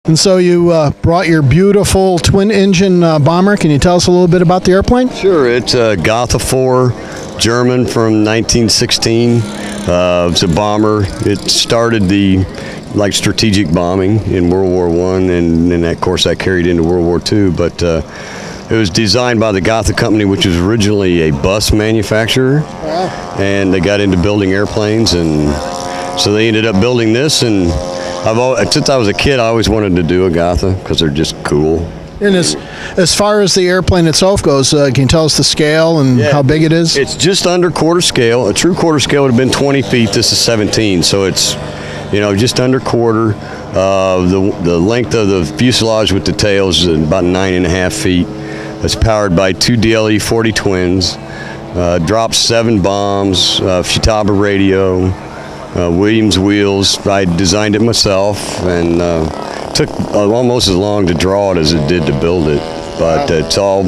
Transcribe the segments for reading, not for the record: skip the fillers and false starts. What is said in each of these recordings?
And so you brought your beautiful twin-engine bomber. Can you tell us a little bit about the airplane? Sure. It's a Gotha 4 German from 1916. It's a bomber. It started the strategic bombing in World War I, and of course that carried into World War II. But it was designed by the Gotha company, which was originally a bus manufacturer. Wow. And they got into building airplanes, and so they ended up building this. And since I was a kid, I always wanted to do a Gotha because they're just cool. And as far as the airplane itself goes, can you tell us the scale and how big it is? It's just under quarter scale. A true quarter scale would have been 20 feet. This is 17, so it's just under quarter. The length of the fuselage with the tails is about 9.5 feet. It's powered by 2 DLE 40 twins. Drops 7 bombs. Futaba radio. Williams wheels. I designed it myself, and took almost as long to draw it as it did to build it. But it's all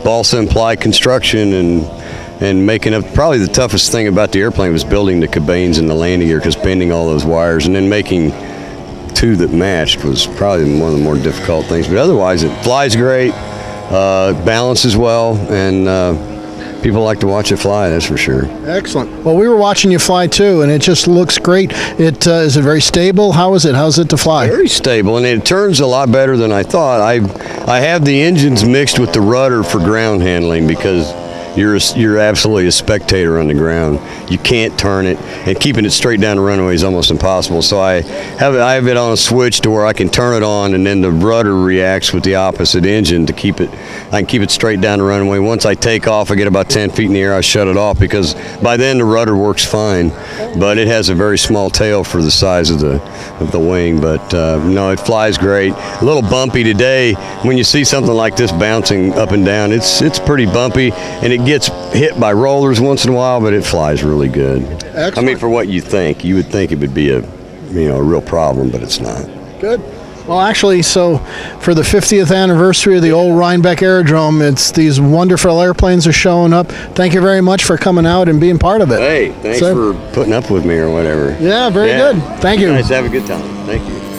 balsa and ply construction, and making up. Probably the toughest thing about the airplane was building the cabanes and the landing gear, because bending all those wires and then making 2 that matched was probably one of the more difficult things. But otherwise, it flies great, balances well, and people like to watch it fly, that's for sure. Excellent. Well, we were watching you fly too, and it just looks great. Is it very stable? How is it? How's it to fly? Very stable, and it turns a lot better than I thought. I have the engines mixed with the rudder for ground handling, because you're absolutely a spectator on the ground. You can't turn it, and keeping it straight down the runway is almost impossible. So I have it on a switch to where I can turn it on, and then the rudder reacts with the opposite engine to keep it. I can keep it straight down the runway. Once I take off, I get about 10 feet in the air, I shut it off, because by then the rudder works fine. But it has a very small tail for the size of the wing. But no, it flies great. A little bumpy today. When you see something like this bouncing up and down, it's pretty bumpy, and it gets hit by rollers once in a while, but it flies really good. Excellent. I mean, for what you would think it would be a real problem, but it's not. Good. Well, actually, so for the 50th anniversary of the old Rhinebeck Aerodrome, it's these wonderful airplanes are showing up. Thank you very much for coming out and being part of it. Hey, thanks for putting up with me or whatever. Yeah, very good. Thank you. Guys, have a good time. Thank you.